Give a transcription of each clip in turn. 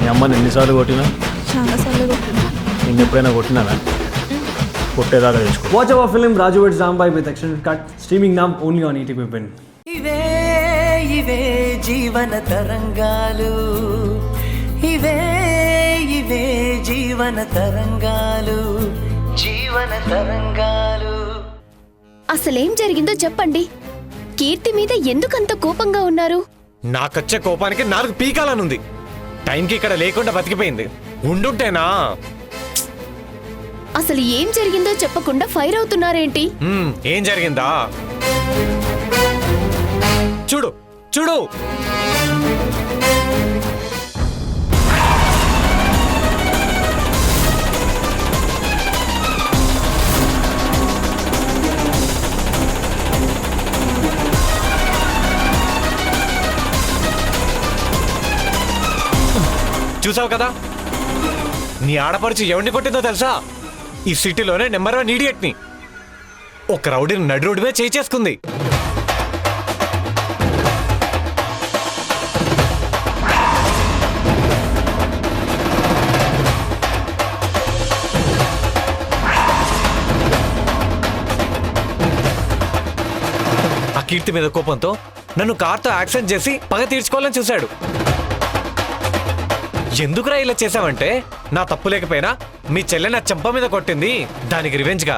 మీ అమ్మని ఎన్నిసార్లు కొట్టినా? చాలాసార్లు కొట్టినా. నేను ఎప్పుడైనా కొట్టినానా? కొట్టేదాకా తెచ్చుకో. Watch our film Raju vs. Zambai with extended cut, streaming now only on ETV Win. ఇవే ఇవే జీవన తరంగాలు, ఇవే ఇవే జీవన తరంగాలు, జీవన తరంగాలు. అసలేం జరిగిందో చెప్పండి. కీర్తి మీద ఎందుకంత కోపంగా ఉన్నారు? నాకొచ్చే కోపానికి 4 పీకాలనుంది. టైంకి ఇక్కడ లేకుండా బతికిపోయింది. ఉండుంటేనా? అసలు ఏం జరిగిందో చెప్పకుండా ఫైర్ అవుతున్నారేంటి? ఏం జరిగిందా? చూడు చూడు. చూసావు కదా, నీ ఆడపడుచు ఎవరిని కొట్టిందో తెలుసా? ఈ సిటీలోనే నెంబర్ 1 ఈడియట్ని. ఒక రౌడీని నడి రోడ్డు మీద చేసుకుంది. ఆ కీర్తి మీద కోపంతో నన్ను కార్తో యాక్సిడెంట్ చేసి పగ తీర్చుకోవాలని చూశాడు. ఎందుకురా ఇలా చేసావంటే, నా తప్పు లేకపోయినా మీ చెల్లె నా చెంప మీద కొట్టింది, దానికి రివెంజ్ గా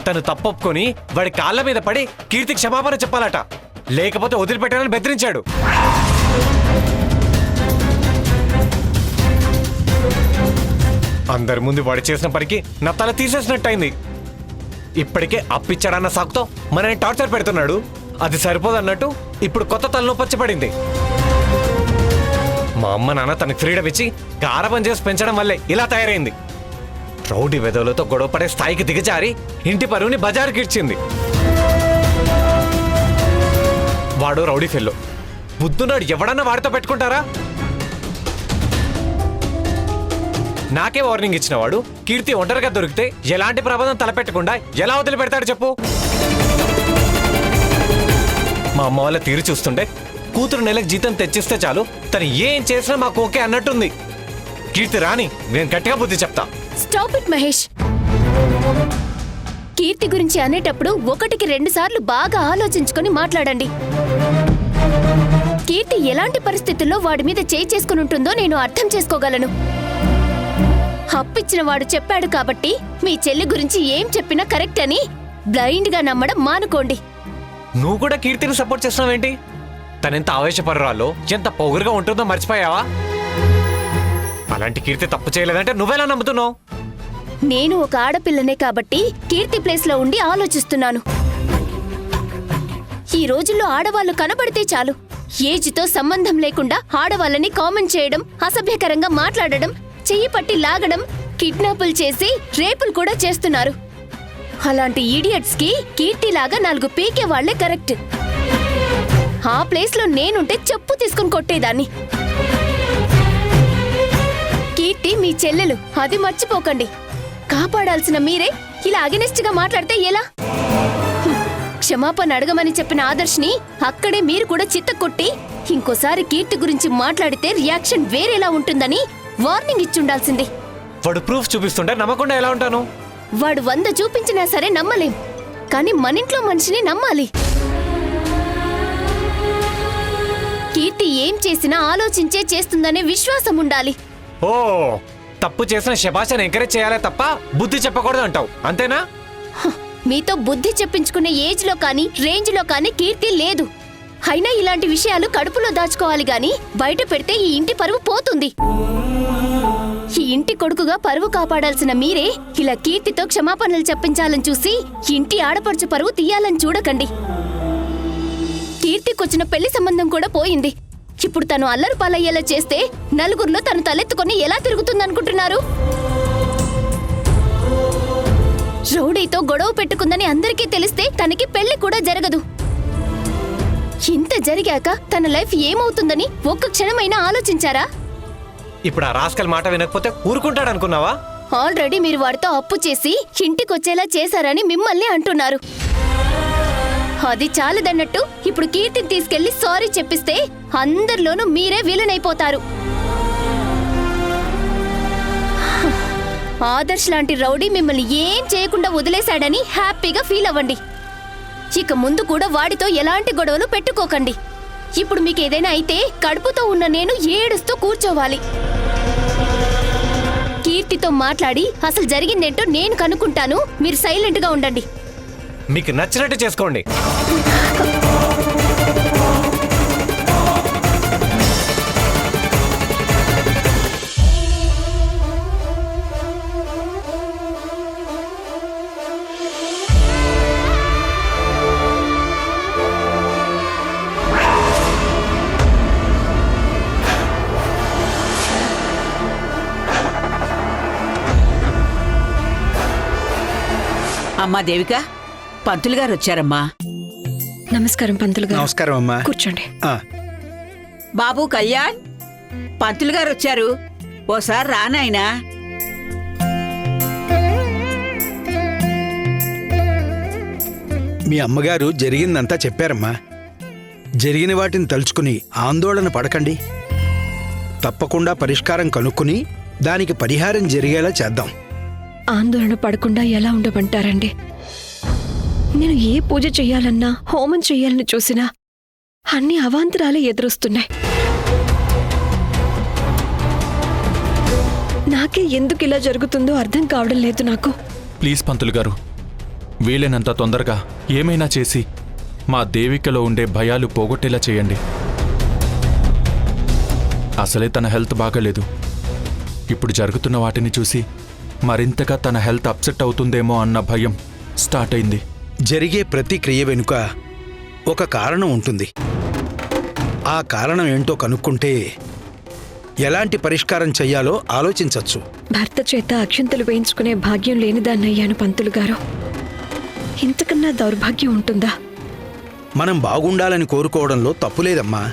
తను తప్పొప్పుకొని వాడి కాళ్ళ మీద పడి కీర్తి క్షమాపణ చెప్పాలట, లేకపోతే వదిలిపెట్టానని బెదిరించాడు. అందరి ముందు వాడి చేసిన పనికి నా తల తీసేసినట్టయింది. ఇప్పటికే అప్పిచ్చాడన్న సాకుతో మనని టార్చర్ పెడుతున్నాడు. అది సరిపోదన్నట్టు ఇప్పుడు కొత్త తలనొప్పి పడింది. మా అమ్మ నాన్న తనకు ఫ్రీడమ్ ఇచ్చి గారాబం చేసి పెంచడం వల్లే ఇలా తయారైంది. రౌడీ వెధవులతో గొడవపడే స్థాయికి దిగజారి ఇంటి పరువుని బజారుకి ఇచ్చింది. వాడు రౌడీ ఫెల్లో. బుద్ధున్నాడు ఎవడన్నా వాడితో పెట్టుకుంటారా? నాకే వార్నింగ్ ఇచ్చిన వాడు కీర్తి ఒంటరిగా దొరికితే ఎలాంటి ప్రమాదం తలపెట్టకుండా ఎలా వదిలి పెడతాడు చెప్పు? మా అమ్మ వాళ్ళ తీరు చూస్తుంటే కూతురు నెలకు జీతం తెచ్చిస్తే చాలు, తను ఏం చేసినా మాకు ఓకే అన్నట్టుంది. కీర్తి రాని, నేను గట్టిగా బుద్ధి చెప్తా. Stop it Mahesh. కీర్తి గురించి అనేటప్పుడు 1కి 2 సార్లు బాగా ఆలోచించుకొని మాట్లాడండి. కీర్తి ఎలాంటి పరిస్థితుల్లో వాడి మీద చేయి చేసుకుని ఉంటుందో నేను అర్థం చేసుకోగలను. అప్పిచ్చిన వాడు చెప్పాడు కాబట్టి మీ చెల్లి గురించి ఏం చెప్పినా కరెక్ట్ అని బ్లైండ్ గా నమ్మడం మానుకోండి. నువ్వు కూడా కీర్తిని సపోర్ట్ చేస్తున్నావేంటి? తనెంత ఆవేశపరురాలో, ఎంత పొగురుగా ఉంటుందో మర్చిపోయావా? అలాంటి కీర్తి తప్పు చేయలేదంటే నువ్వెలా నమ్ముతున్నావు? నేను ఒక ఆడపిల్లనే కాబట్టి కీర్తి ప్లేస్ లో ఉండి ఆలోచిస్తున్నాను. ఈ రోజుల్లో ఆడవాళ్లు కనబడితే చాలు, ఏజ్తో సంబంధం లేకుండా ఆడవాళ్ళని కామెంట్ చేయడం, అసభ్యకరంగా మాట్లాడడం, చెయ్యి పట్టి లాగడం, కిడ్నాపులు చేసి రేపులు కూడా చేస్తున్నారు. అలాంటి ఈడియట్స్ కి కీర్తిలాగా 4 పీకే వాళ్లే కరెక్ట్. ఆ ప్లేస్ లో నేనుంటే చెప్పు తీసుకుని కొట్టేదాన్ని. కీర్తి మీ చెల్లెలు, అది మర్చిపోకండి. కాపాడాల్సిన మీరే ఇలా అగెనిస్ట్ గా మాట్లాడితే ఎలా? క్షమాపణ అడగమని చెప్పిన ఆదర్శ్ని అక్కడే మీరు కూడా చిత్తకొట్టి ఇంకోసారి కీర్తి గురించి మాట్లాడితే రియాక్షన్ వేరేలా ఉంటుందని వార్నింగ్ ఇచ్చుండాల్సింది. వాడు ప్రూఫ్ చూపిస్తుంటే నమ్మకుండా ఎలా ఉంటాను? వాడు 100 చూపించినా సరే నమ్మలేం, కానీ మనింట్లో మనిషిని నమ్మాలి. కీర్తి ఏం చేసినా ఆలోచించే చేస్తుందనే విశ్వాసం ఉండాలి. ఓ, తప్పు చేసిన శభాషను ఎంకరేజ్ చేయాలే తప్ప బుద్ధి చెప్పకూడదు అంటావు, అంతేనా? మీతో బుద్ధి చెప్పించుకునే ఏజ్ లో కానీ రేంజ్ లో కానీ కీర్తి లేదు. అయినా ఇలాంటి విషయాలు కడుపులో దాచుకోవాలి గాని బయట పెడితే ఈ ఇంటి పరువు పోతుంది. ఈ ఇంటి కొడుకుగా పరువు కాపాడాల్సిన మీరే ఇలా కీర్తితో క్షమాపణలు చెప్పించాలని చూసి ఇంటి ఆడపడుచు పరువు తీయాలని చూడకండి. కీర్తికొచ్చిన పెళ్లి సంబంధం కూడా పోయింది. ఇప్పుడు తను అల్లరి పాలయ్యేలా చేస్తే నలుగురిలో తను తలెత్తుకొని ఎలా తిరుగుతుందనుకుంటున్నారు? రౌడీతో గొడవ పెట్టుకుందని అందరికీ తెలిస్తే తనకి పెళ్లి కూడా జరగదు. ఇంత జరిగాక తన లైఫ్ ఏమవుతుందని ఒక్క క్షణమైనా ఆలోచించారా? ఇప్పుడు ఆ రాస్కల్ మాట వినకపోతే ఊరుకుంటాడనుకున్నావా? ఆల్రెడీ మీరు వాడితో అప్పు చేసి ఇంటికొచ్చేలా చేశారని మిమ్మల్ని అంటున్నారు. అది చాలదన్నట్టు ఇప్పుడు కీర్తిని తీసుకెళ్లి సారీ చెప్పిస్తే అందరిలోనూ మీరే విలన్ అయిపోతారు. ఆదర్శ్ లాంటి రౌడీ మిమ్మల్ని ఏం చేయకుండా వదిలేశాడని హ్యాపీగా ఫీల్ అవ్వండి. ఇక ముందు కూడా వాడితో ఎలాంటి గొడవలు పెట్టుకోకండి. ఇప్పుడు మీకు ఏదైనా అయితే కడుపుతో ఉన్న నేను ఏడుస్తూ కూర్చోవాలి. కీర్తితో మాట్లాడి అసలు జరిగిందేంటో నేను కనుక్కుంటాను. మీరు సైలెంట్ గా ఉండండి. మీకు నచ్చినట్టు చేసుకోండి. అమ్మా దేవిక, పంతులు గారు వచ్చారమ్మా. నమస్కారం పంతులు గారు. నమస్కారం అమ్మా. కూర్చోండి. బాబు కళ్యాణ్, పంతులు గారు వచ్చారు, ఓసారి రానాయనా. మీ అమ్మగారు జరిగిందంతా చెప్పారమ్మా. జరిగిన వాటిని తలుచుకుని ఆందోళన పడకండి. తప్పకుండా పరిష్కారం కనుక్కుని దానికి పరిహారం జరిగేలా చేద్దాం. ఆందోళన పడకుండా ఎలా ఉండమంటారండి? నేను ఏ పూజ చెయ్యాలన్నా, హోమం చెయ్యాలని చూసినా అన్ని అవాంతరాలే ఎదురొస్తున్నాయి. నాకే ఎందుకు ఇలా జరుగుతుందో అర్థం కావడం లేదు నాకు. ప్లీజ్ పంతులు గారు, వీలైనంత తొందరగా ఏమైనా చేసి మా దేవికలో ఉండే భయాలు పోగొట్టేలా చేయండి. అసలే తన హెల్త్ బాగాలేదు. ఇప్పుడు జరుగుతున్న వాటిని చూసి మరింతగా తన హెల్త్ అప్సెట్ అవుతుందేమో అన్న భయం స్టార్ట్ అయింది. జరిగే ప్రతి క్రియ వెనుక ఒక కారణం ఉంటుంది. ఆ కారణం ఏంటో కనుక్కుంటే ఎలాంటి పరిష్కారం చెయ్యాలో ఆలోచించవచ్చు. భర్త చేత అక్షంతలు వేయించుకునే భాగ్యం లేనిదాన్నయ్యాను పంతులు గారు. ఇంతకన్నా దౌర్భాగ్యం ఉంటుందా? మనం బాగుండాలని కోరుకోవడంలో తప్పులేదమ్మా.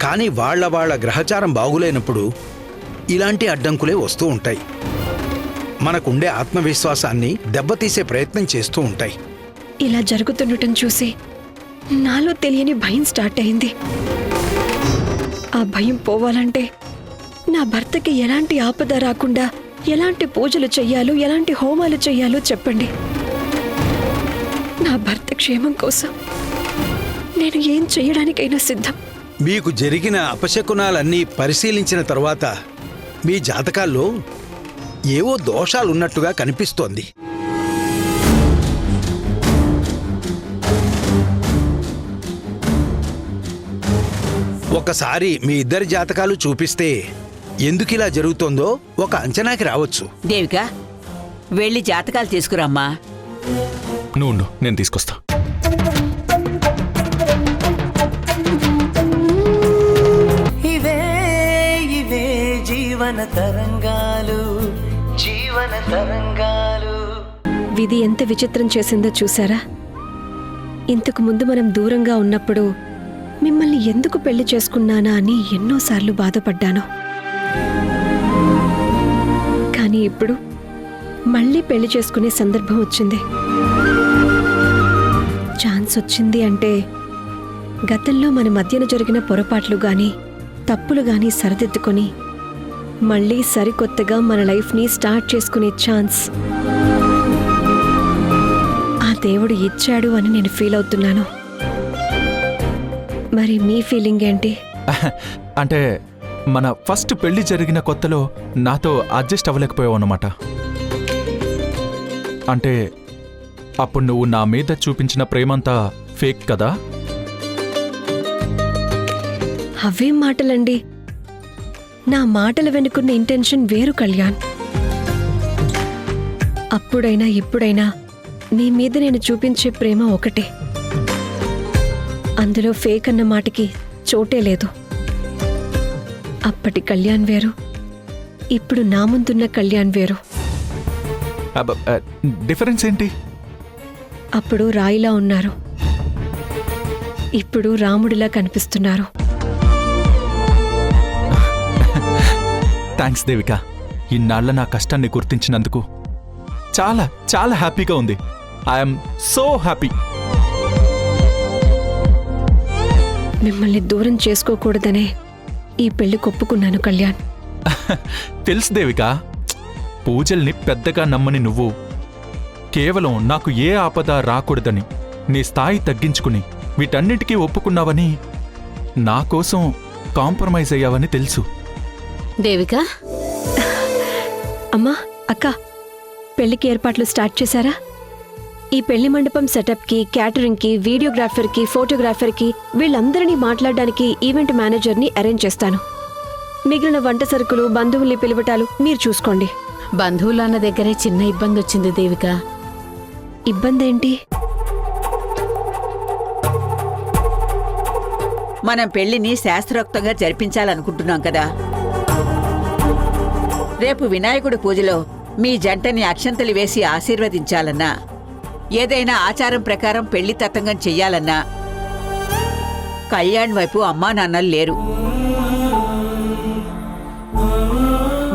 కానీ వాళ్ళ గ్రహచారం బాగులేనప్పుడు ఇలాంటి అడ్డంకులే వస్తూ ఉంటాయి. మనకుండే ఆత్మవిశ్వాసాన్ని దెబ్బతీసే ప్రయత్నం చేస్తూ ఉంటాయి. ఇలా జరుగుతుండటం చూసి నాలో తెలియని భయం స్టార్ట్ అయింది. ఆ భయం పోవాలంటే నా భర్తకి ఎలాంటి ఆపద రాకుండా ఎలాంటి పూజలు చెయ్యాలో, ఎలాంటి హోమాలు చెయ్యాలో చెప్పండి. నా భర్త క్షేమం కోసం నేను ఏం చెయ్యడానికైనా సిద్ధం. మీకు జరిగిన అపశకునాలన్నీ పరిశీలించిన తర్వాత మీ జాతకాల్లో ఏవో దోషాలున్నట్టుగా కనిపిస్తోంది. ఒకసారి మీ ఇద్దరి జాతకాలు చూపిస్తే ఎందుకిలా జరుగుతోందో ఒక అంచనాకి రావచ్చు. దేవిక, వెళ్ళి జాతకాలు తీసుకురామ్మా. నువ్వు ఉండు, నేను తీసుకొస్తా. ఇవే ఇవే జీవన తరంగాలు, జీవన తరంగాలు. విధి ఎంత విచిత్రం చేసిందో చూసారా? ఇంతకు ముందు మనం దూరంగా ఉన్నప్పుడు మిమ్మల్ని ఎందుకు పెళ్లి చేసుకున్నానా అని ఎన్నోసార్లు బాధపడ్డాను. కానీ ఇప్పుడు మళ్ళీ పెళ్లి చేసుకునే సందర్భం వచ్చింది. ఛాన్స్ వచ్చింది అంటే గతంలో మన మధ్యన జరిగిన పొరపాట్లు గాని, తప్పులు గాని సరిదిద్దుకొని మళ్ళీ సరికొత్తగా మన లైఫ్ని స్టార్ట్ చేసుకునే ఛాన్స్ ఆ దేవుడు ఇచ్చాడు అని నేను ఫీల్ అవుతున్నాను. మరి మీ ఫీలింగ్ ఏంటి? అంటే మన ఫస్ట్ పెళ్లి జరిగిన కొత్తలో నాతో అడ్జస్ట్ అవ్వలేకపోయావు అన్నమాట. అంటే అప్పుడు నువ్వు నా మీద చూపించిన ప్రేమంతా ఫేక్ కదా? అవేం మాటలండి? నా మాటల వెనుకున్న ఇంటెన్షన్ వేరు కళ్యాణ్. అప్పుడైనా ఇప్పుడైనా నీ మీద నేను చూపించే ప్రేమ ఒకటే. అందులో ఫేక్ అన్న మాటకి చోటే లేదు. అప్పటి కళ్యాణ్ వేరు, ఇప్పుడు నా ముందున్న కళ్యాణ్ వేరు. డిఫరెన్స్ ఏంటి? అప్పుడు రాయిలా ఉన్నారు, ఇప్పుడు రాముడిలా కనిపిస్తున్నారు. థ్యాంక్స్ దేవిక, ఇన్నాళ్ల నా కష్టాన్ని గుర్తించినందుకు చాలా చాలా హ్యాపీగా ఉంది. I'm so happy. మిమ్మల్ని దూరం చేసుకోకూడదనే ఈ పెళ్లి కొప్పుకున్నాను కళ్యాణ్. తెలుసు దేవిక, పూజల్ని పెద్దగా నమ్మని నువ్వు కేవలం నాకు ఏ ఆపద రాకూడదని నీ స్థాయి తగ్గించుకుని వీటన్నిటికీ ఒప్పుకున్నావని నా కోసం కాంప్రమైజ్ అయ్యావని తెలుసు. దేవిక, అమ్మా, అక్క, పెళ్లికి ఏర్పాట్లు స్టార్ట్ చేశారా? ఈ పెళ్లి మండపం సెటప్కి, క్యాటరింగ్కి, వీడియోగ్రాఫర్కి, ఫోటోగ్రాఫర్కి వీళ్ళందరినీ మాట్లాడడానికి ఈవెంట్ మేనేజర్ని అరేంజ్ చేస్తాను. మిగిలిన వంట సరుకులు, బంధువుల్ని పిలువటాలు మీరు చూసుకోండి. బంధువులన్న దగ్గరే చిన్న ఇబ్బంది వచ్చింది దేవిక. ఇబ్బంది ఏంటి? మనం పెళ్లిని శాస్త్రోక్తంగా జరిపించాలనుకుంటున్నాం కదా. రేపు వినాయకుడి పూజలో మీ జంటని అక్షంతలు వేసి ఆశీర్వదించాలన్నా, ఏదైనా ఆచారం ప్రకారం పెళ్లి తతంగం చెయ్యాలన్నా కళ్యాణ్ వైపు అమ్మా నాన్నలు లేరు.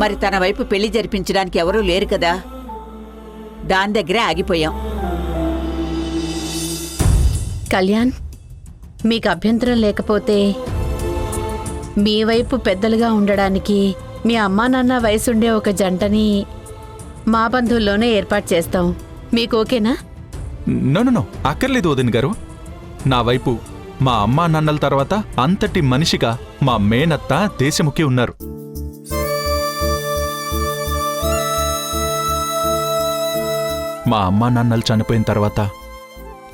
మరి తన వైపు పెళ్లి జరిపించడానికి ఎవరూ లేరు కదా. దాని దగ్గరే ఆగిపోయాం. కళ్యాణ్, మీకు అభ్యంతరం లేకపోతే మీ వైపు పెద్దలుగా ఉండడానికి మీ అమ్మా నాన్న వయసుండే ఒక జంటని మా బంధువుల్లోనే ఏర్పాటు చేస్తాం. మీకు ఓకేనా? నో, అక్కర్లేదు వదిన గారు. నా వైపు మా అమ్మా నాన్నల తర్వాత అంతటి మనిషిగా మా మేనత్త దేశముఖి ఉన్నారు. మా అమ్మా నాన్నలు చనిపోయిన తర్వాత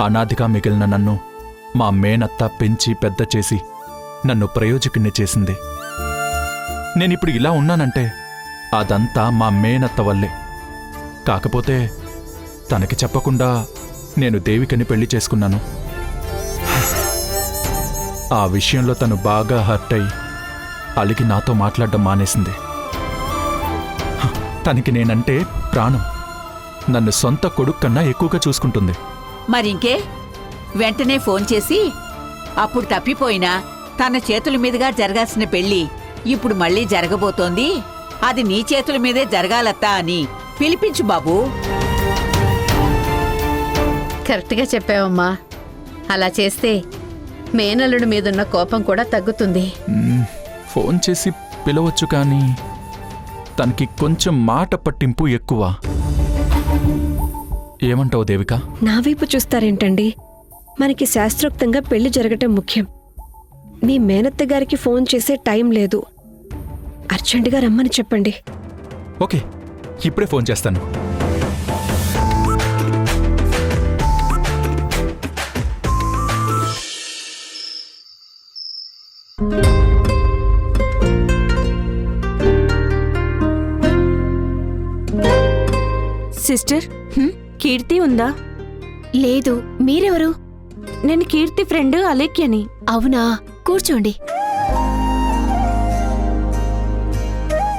అనాథిగా మిగిలిన నన్ను మా మేనత్త పెంచి పెద్ద చేసి నన్ను ప్రయోజకుణ్ణి చేసింది. నేనిప్పుడు ఇలా ఉన్నానంటే అదంతా మా మేనత్త వల్లే. కాకపోతే తనకి చెప్పకుండా నేను దేవికని పెళ్లి చేసుకున్నాను. ఆ విషయంలో తను బాగా హర్ట్ అయి అలిగి నాతో మాట్లాడడం మానేసింది. తనకి నేనంటే ప్రాణం. నన్ను సొంత కొడుకు కన్నా ఎక్కువగా చూసుకుంటుంది. మరింకే, వెంటనే ఫోన్ చేసి అప్పుడు తప్పిపోయినా తన చేతుల మీదుగా జరగాల్సిన పెళ్లి ఇప్పుడు మళ్ళీ జరగబోతోంది, అది నీ చేతుల మీదే జరగాలత్తా అని పిలిపించు బాబూ. కరెక్ట్గా చెప్పావమ్మా. అలా చేస్తే మేనల్లుడి మీదున్న కోపం కూడా తగ్గుతుంది. ఫోన్ చేసి పిలవచ్చు, కానీ తనకి కొంచెం మాట పట్టింపు ఎక్కువ. ఏమంటావు దేవిక? నా వైపు చూస్తారేంటండి? మనకి శాస్త్రోక్తంగా పెళ్లి జరగటం ముఖ్యం. మీ మేనత్త గారికి ఫోన్ చేసే టైం లేదు. అర్జెంటుగా రమ్మని చెప్పండి. ఓకే, ఇప్పుడే ఫోన్ చేస్తాను. సిస్టర్, కీర్తి ఉందా? లేదు. మీరెవరు? నేను కీర్తి ఫ్రెండ్ అలేఖ్యని. అవునా, కూర్చోండి.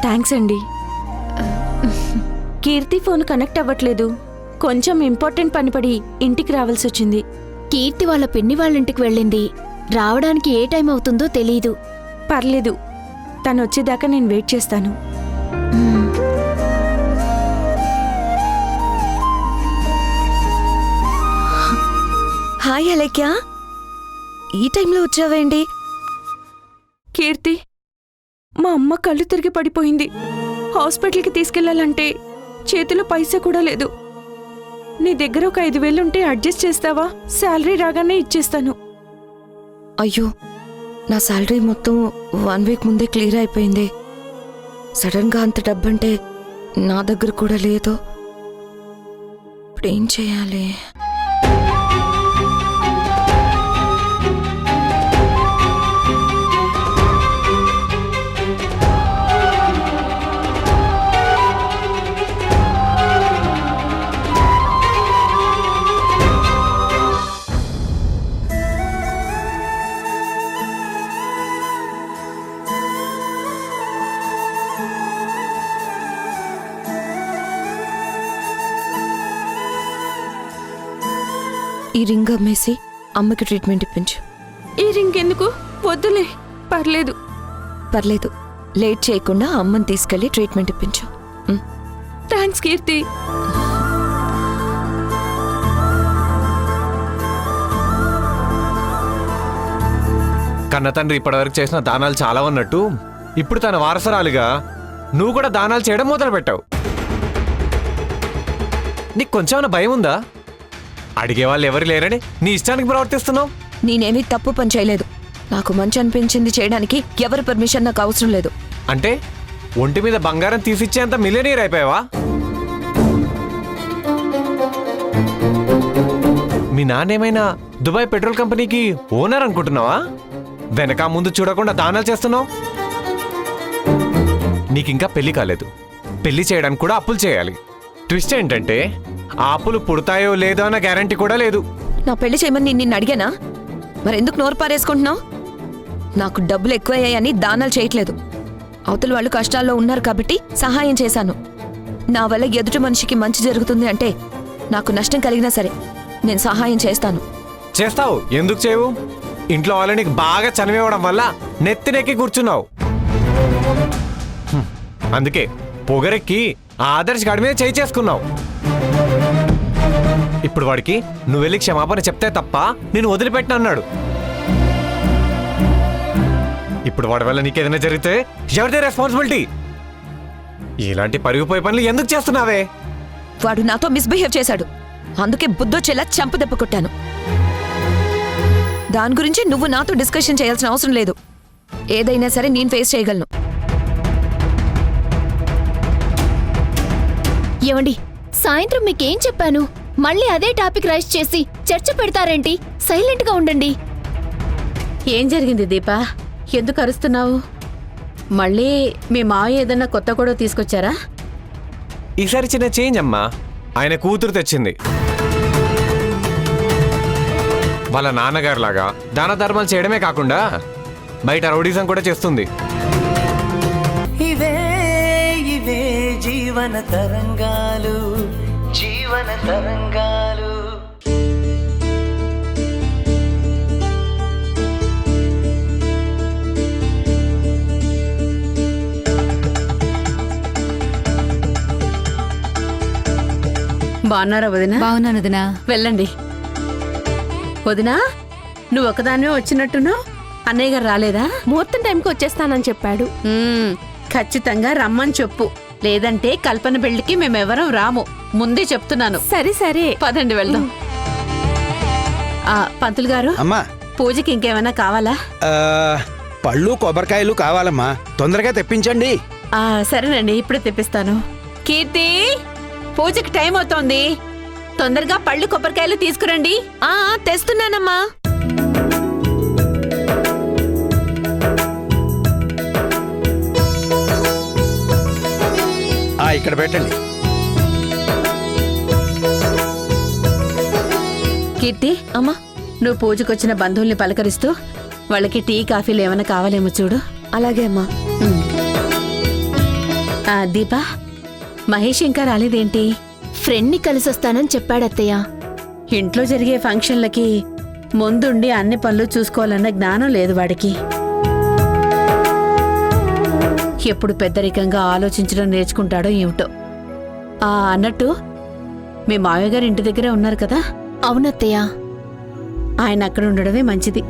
థ్యాంక్స్ అండి. కీర్తి ఫోన్ కనెక్ట్ అవ్వట్లేదు. కొంచెం ఇంపార్టెంట్ పని పడి ఇంటికి రావాల్సి వచ్చింది. కీర్తి వాళ్ళ పిన్ని వాళ్ళింటికి వెళ్ళింది. రావడానికి ఏ టైం అవుతుందో తెలీదు. పర్లేదు, తను వచ్చేదాకా నేను వెయిట్ చేస్తాను. హాయ్ అలేఖ్య, ఈ టైంలో వచ్చావేంటి? కీర్తి, మా అమ్మ కళ్ళు తిరిగి పడిపోయింది. హాస్పిటల్కి తీసుకెళ్లాలంటే చేతిలో పైసా కూడా లేదు. నీ దగ్గర ఒక 5,000 ఉంటే అడ్జస్ట్ చేస్తావా? శాలరీ రాగానే ఇచ్చేస్తాను. అయ్యో, నా శాలరీ మొత్తం 1 వీక్ ముందే క్లియర్ అయిపోయింది. సడన్గా అంత డబ్బంటే నా దగ్గర కూడా లేదు. ఇప్పుడేం చేయాలి? ఈ రింగ్ అమ్మేసి అమ్మకి ట్రీట్మెంట్ ఇప్పించు. ఈ రింగ్ ఎందుకు? వద్దులే, పర్లేదు. పర్లేదు, లేట్ చేయకుండా అమ్మని తీసుకెళ్లి ట్రీట్మెంట్ ఇప్పించు. థ్యాంక్స్ కీర్తి. కన్న తండ్రి ఇప్పటివరకు చేసిన దానాలు చాలా ఉన్నట్టు ఇప్పుడు తన వారసరాలుగా నువ్వు కూడా దానాలు చేయడం మొదలుపెట్టావు. నీకు కొంచెం భయం ఉందా? అడిగే వాళ్ళు ఎవరు లేరని నీ ఇష్టానికి ప్రవర్తిస్తున్నావు. నేనేమీ తప్పు పని చేయలేదు. నాకు మంచి అనిపించింది చేయడానికి ఎవరి పర్మిషన్ నాకు అవసరం లేదు. అంటే ఒంటి మీద బంగారం తీసిచ్చేంత మిలియనీర్ అయిపోయావా? మీ నాన్నేమైనా దుబాయ్ పెట్రోల్ కంపెనీకి ఓనర్ అనుకుంటున్నావా? వెనక ముందు చూడకుండా దానాలు చేస్తున్నావు. నీకింకా పెళ్లి కాలేదు. పెళ్లి చేయడానికి కూడా అప్పులు చేయాలి. ట్విస్ట్ ఏంటంటే ఆ అప్పులు పుడతాయో లేదో అన్న గ్యారంటీ కూడా లేదు. నా పెళ్లి చేయమని నిన్ను అడిగానా? మరెందుకు నోరు పారేసుకుంటున్నావు? నాకు డబ్బులు ఎక్కువయ్యాయని దానాలు చేయట్లేదు. అవతల వాళ్ళు కష్టాల్లో ఉన్నారు కాబట్టి సహాయం చేశాను. నా వల్ల ఎదుటి మనిషికి మంచి జరుగుతుంది అంటే నాకు నష్టం కలిగినా సరే నేను సహాయం చేస్తాను. చేస్తావు. ఎందుకు చేయవు? ఇంట్లో వాళ్ళు నీకు బాగా చనివేయడం వల్ల నెత్తినెక్కి కూర్చున్నావు. అందుకే పొగరెక్కి ఆదర్శ్ గాడి మీద చేయి చేసుకున్నావు. ఇప్పుడు వాడికి నువ్వు వెళ్ళి క్షమాపణ చెప్తే తప్ప నేను వదిలిపెట్టిన అన్నాడు. ఇప్పుడు వాడి వల్ల నీకేదైనా జరిగితే ఎవరిదే రెస్పాన్సిబిలిటీ? ఇలాంటి పరిగిపోయే పనులు ఎందుకు చేస్తున్నావే? వాడు నాతో మిస్బిహేవ్ చేశాడు. అందుకే బుద్ధొచ్చేలా చంపదెప్ప కొట్టాను. దాని గురించి నువ్వు నాతో డిస్కషన్ చేయాల్సిన అవసరం లేదు. ఏదైనా సరే నేను ఫేస్ చేయగలను. ఏమండి, సాయంత్రం మీకేం చెప్పాను? మళ్ళీ అదే టాపిక్ రైజ్ చేసి చర్చ పెడతారేంటి? సైలెంట్ గా ఉండండి. ఏం జరిగింది దీపా? ఎందుకు అరుస్తున్నావు? మళ్ళీ మీ మావయ్య ఏదన్నా కొత్త గొడవ తీసుకొచ్చారా? ఈసారి చిన్న చేంజ్ అమ్మా. ఆయన కూతురు తెచ్చింది. వాళ్ళ నాన్నగారు లాగా దాన ధర్మాలు చేయడమే కాకుండా బయట రౌడీజం కూడా చేస్తుంది. ఇవే ఇవే జీవన తరంగాలు, జీవన తరంగాలు. బాగున్నారా వదినా? బాగున్నాను వదినా. వెళ్ళండి. వదినా, నువ్వు ఒకదానివే వచ్చినట్టున్నావు. అన్నయ్య గారు రాలేదా? ముహూర్తం టైంకి వచ్చేస్తానని చెప్పాడు. ఖచ్చితంగా రమ్మని చెప్పు. లేదంటే కల్పన పెళ్లికి మేమెవరం రాము. ముందే చెప్తున్నాను. సరే సరే, పదండి వెళ్దాం. పంతులు గారు, అమ్మా పూజకి ఇంకేమైనా కావాలా? పళ్ళు కొబ్బరికాయలు కావాలమ్మా, తొందరగా తెప్పించండి. సరేనండి, ఇప్పుడే తెప్పిస్తాను. కీర్తి, పూజకి టైం అవుతోంది. తొందరగా పళ్ళు కొబ్బరికాయలు తీసుకురండి. తెస్తున్నానమ్మా. ఇక్కడ పెట్టండి. కీర్తి, అమ్మా, నువ్వు పూజకొచ్చిన బంధువుల్ని పలకరిస్తూ వాళ్ళకి టీ కాఫీలు ఏమైనా కావాలేమో చూడు. అలాగే అమ్మా. దీపా, మహేష్ ఇంకా రాలేదేంటి? ఫ్రెండ్ని కలిసొస్తానని చెప్పాడత్తయ్య. ఇంట్లో జరిగే ఫంక్షన్లకి ముందుండి అన్ని పనులు చూసుకోవాలన్న జ్ఞానం లేదు వాడికి. ఎప్పుడు పెద్దరికంగా ఆలోచించడం నేర్చుకుంటాడో ఏమిటో. అన్నట్టు మీ మావయ్య గారు ఇంటి దగ్గరే ఉన్నారు కదా? అవునత్తయ్య. ఆయన అక్కడ ఉండడమే మంచిది.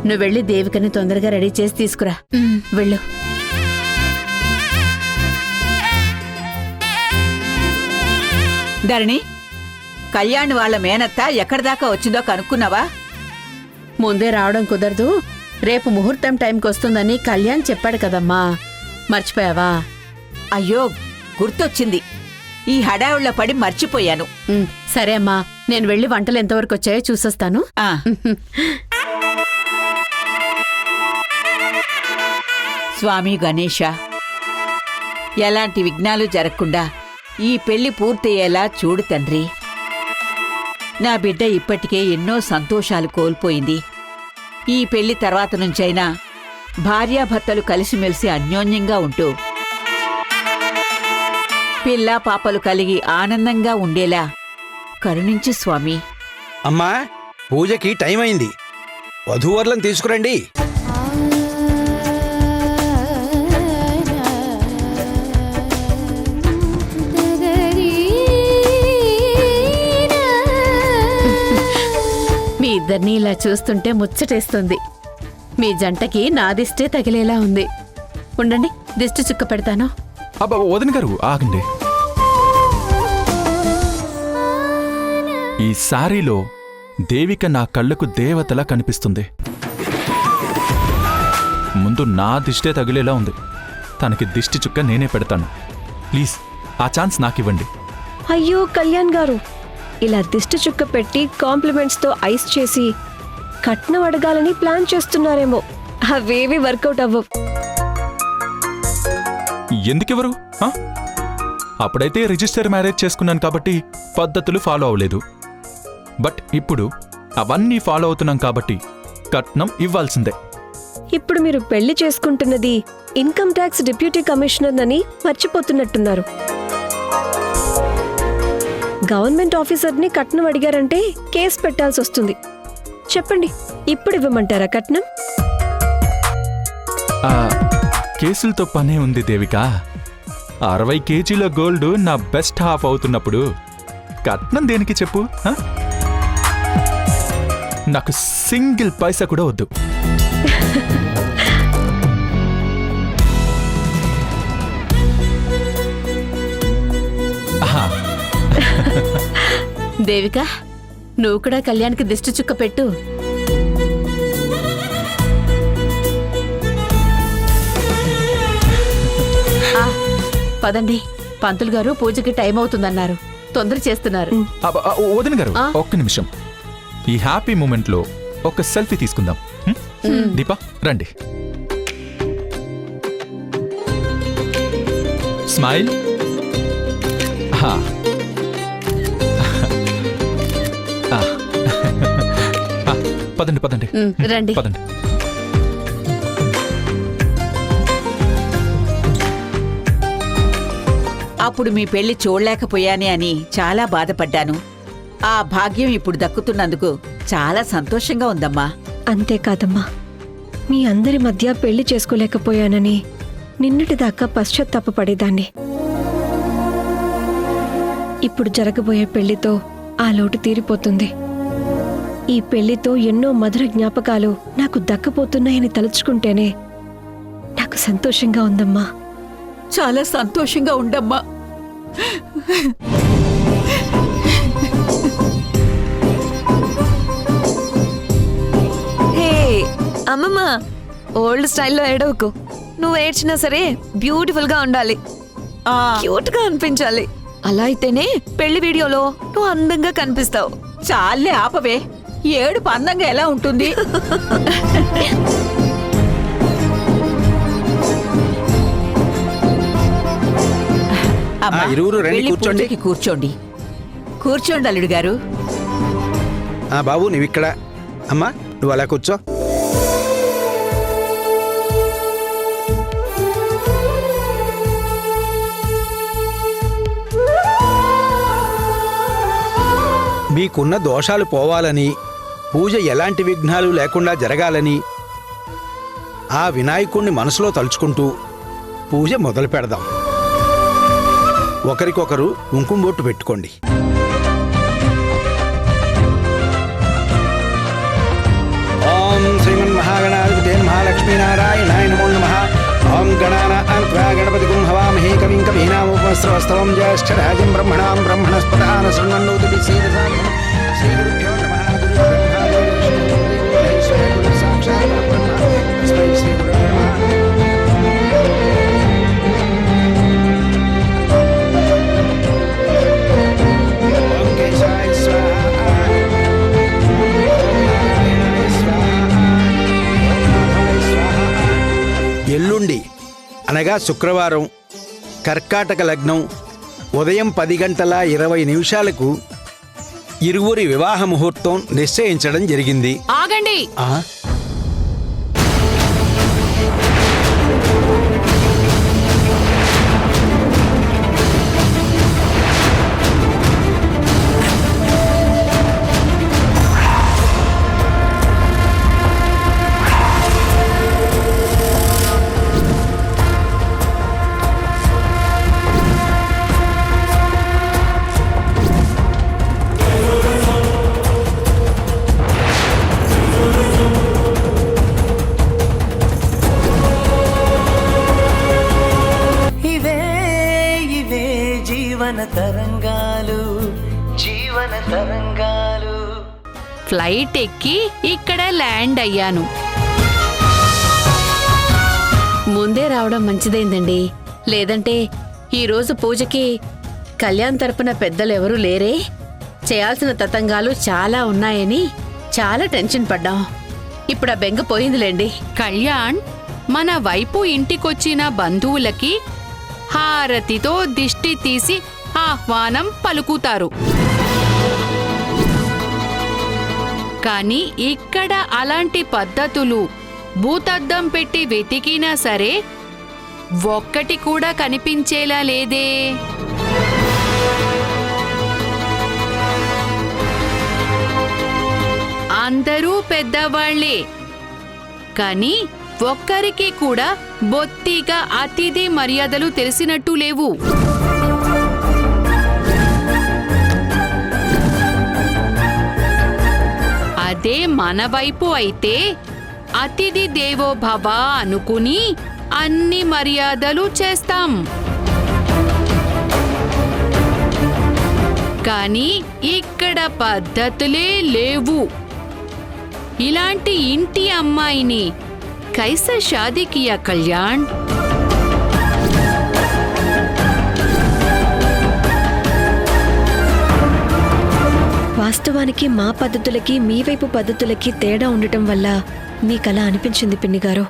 నువ్వు వెళ్ళి దేవికని తొందరగా రెడీ చేసి తీసుకురా. వెళ్ళు. ధరణి, కళ్యాణ్ వాళ్ళ మేనత్త ఎక్కడిదాకా వచ్చిందో కనుక్కున్నావా? ముందే రావడం కుదరదు. రేపు ముహూర్తం టైంకి వస్తుందని కళ్యాణ్ చెప్పాడు కదమ్మా, మర్చిపోయావా? అయ్యో, గుర్తొచ్చింది. ఈ హడావుళ్ళ పడి మర్చిపోయాను. సరే అమ్మా, నేను వెళ్ళి వంటలు ఎంతవరకు వచ్చాయో చూసొస్తాను. స్వామి గణేశ, ఎలాంటి విఘ్నాలు జరగకుండా ఈ పెళ్లి పూర్తయ్యేలా చూడు తండ్రి. నా బిడ్డ ఇప్పటికే ఎన్నో సంతోషాలు కోల్పోయింది. ఈ పెళ్లి తర్వాత నుంచైనా భార్యాభర్తలు కలిసిమెలిసి అన్యోన్యంగా ఉంటూ పిల్లా పాపలు కలిగి ఆనందంగా ఉండేలా కరుణించు స్వామి. అమ్మా, పూజకి టైం అయింది. వధూవరులను తీసుకురండి. మీ ఇద్దరిని ఇలా చూస్తుంటే ముచ్చటేస్తుంది. మీ జంటకి నా దిష్టే తగిలేలా ఉంది. ఉండండి, దిష్టి చుక్క పెడతాను. అబ్బా వదిన గారు ఆగండి. ఈ శారీలో దేవిక నా కళ్ళకు దేవతలా కనిపిస్తుంది. ముందు నా దిష్టే తగిలేలా ఉంది. తనకి దిష్టి చుక్క నేనే పెడతాను. ప్లీజ్ ఆ ఛాన్స్ నాకివ్వండి. అయ్యో కళ్యాణ్ గారు, ఇలా దిష్టి చుక్క పెట్టి కాంప్లిమెంట్స్తో ఐస్ చేసి కట్నం అడగాలని ప్లాన్ చేస్తున్నారేమో. అవేవి వర్కౌట్ అవ్వవు. ఎందుకెవరు? అప్పుడైతే రిజిస్టర్ మ్యారేజ్ చేసుకున్నాను కాబట్టి పద్ధతులు ఫాలో అవ్వలేదు. బట్ ఇప్పుడు అవన్నీ ఫాలో అవుతున్నాం కాబట్టి కట్నం ఇవ్వాల్సిందే. ఇప్పుడు మీరు పెళ్లి చేసుకుంటున్నది ఇన్కమ్ ట్యాక్స్ డిప్యూటీ కమిషనర్ అని మర్చిపోతున్నట్టున్నారు. గవర్నమెంట్ ఆఫీసర్ని కట్నం అడిగారంటే కేసు పెట్టాల్సి వస్తుంది. చెప్పండి, ఇప్పుడు ఇవ్వమంటారా కట్నం? కేసులతో పనే ఉంది దేవిక. 60 కేజీల గోల్డ్ నా బెస్ట్ హాఫ్ అవుతున్నప్పుడు కట్నం దేనికి చెప్పు? నాకు సింగిల్ పైసా కూడా వద్దు. దేవిక, నువ్వు కూడా కళ్యాణ్కి దిష్టి చుక్క పెట్టు. పదండి, పంతులు గారు పూజకి టైం అవుతుందన్నారు. తొందర చేస్తున్నారు. వదిన గారు, ఒక్క నిమిషం. ఈ హ్యాపీ మూమెంట్ లో ఒక సెల్ఫీ తీసుకుందాం. దీపా రండి. స్మైల్. పదండి పదండి రండి. పదండి. అప్పుడు మీ పెళ్లి చూడలేకపోయానే అని చాలా బాధపడ్డాను. ఆ భాగ్యం ఇప్పుడు దక్కుతున్నందుకు చాలా సంతోషంగా ఉందమ్మా. అంతేకాదమ్మా, మీ అందరి మధ్య పెళ్లి చేసుకోలేకపోయానని నిన్నటిదాకా పశ్చాత్తాపపడేదాన్ని. ఇప్పుడు జరగబోయే పెళ్లితో ఆ లోటు తీరిపోతుంది. ఈ పెళ్లితో ఎన్నో మధుర జ్ఞాపకాలు నాకు దక్కపోతున్నాయని తలుచుకుంటేనే నాకు సంతోషంగా ఉందమ్మా. చాలా సంతోషంగా ఉండమ్మా. హే అమ్మమ్మ, ఓల్డ్ స్టైల్లో ఏడవకు. నువ్వు ఏడ్చినా సరే బ్యూటిఫుల్ గా ఉండాలి, క్యూట్ గా అనిపించాలి. అలా అయితేనే పెళ్లి వీడియోలో నువ్వు అందంగా కనిపిస్తావు. చాలే ఆపవే, ఏడుపు అందంగా ఎలా ఉంటుంది? అమ్మా, ఇరువురు రండి, వెళ్ళి కూర్చోండి. పూజకి కూర్చోండి. కూర్చోండి అల్లుడు గారు. బాబు నువ్విక్కడ. అమ్మా నువ్వు అలా కూర్చో. మీకున్న దోషాలు పోవాలని, పూజ ఎలాంటి విఘ్నాలు లేకుండా జరగాలని ఆ వినాయకుణ్ణి మనసులో తలుచుకుంటూ పూజ మొదలు పెడదాం. ఒకరికొకరు కుంకుమ బొట్టు పెట్టుకోండి. ఓం శ్రీమన్మహాగణాధిపతే నమః లక్ష్మీనారాయణాయ నమో నమః. ఓం గణానాం త్వా గణపతిగుం హవామహే కవిం కవీనాముపమస్రవస్తవం జ్యేష్ఠరాజం బ్రహ్మణాం బ్రహ్మణస్పదాన శృణ్వన్నోతి శ్రీరసాగం. శ్రీగురుభ్యో నమః. గురు సాక్షాత్ పరబ్రహ్మ తస్మై శ్రీ గురవే నమః. ఎల్లుండి అనగా శుక్రవారం కర్కాటక లగ్నం ఉదయం 10:20 ఇరువురి వివాహ ముహూర్తం నిశ్చయించడం జరిగింది. ఆగండి. ఇవే జీవన తరంగాలు, జీవన జీవన తరంగాలు. ఫ్లైట్ ఎక్కి ఇక్కడ ల్యాండ్ అయ్యాను. ముందే రావడం మంచిదైందండి. లేదంటే ఈరోజు పూజకి కళ్యాణ్ తరపున పెద్దలెవరూ లేరే. చేయాల్సిన తతంగాలు చాలా ఉన్నాయని చాలా టెన్షన్ పడ్డాం. ఇప్పుడు ఆ బెంగ పోయిందిలేండి. కళ్యాణ్ మన వైపు ఇంటికొచ్చిన బంధువులకి హారతితో దిష్టి తీసి ఆహ్వానం పలుకుతారు. కానీ ఇక్కడ అలాంటి పద్ధతులు భూతద్దం పెట్టి వెతికినా సరే ఒక్కటి కూడా కనిపించేలా లేదే. అందరూ పెద్దవాళ్లే, కానీ ఒక్కరికి కూడా బొత్తిగా అతిథి మర్యాదలు తెలిసినట్టు లేవు. అదే మన వైపు అయితే అతిథి దేవో భవ అనుకుని అన్ని మర్యాదలు చేస్తాం. కానీ ఇక్కడ పద్ధతులే లేవు. ఇలాంటి ఇంటి అమ్మాయిని కైసా షాదీ కియా కళ్యాణ్? వాస్తవానికి మా పద్ధతులకి మీ వైపు పద్ధతులకి తేడా ఉండటం వల్ల మీకలా అనిపించింది పిన్నిగారు.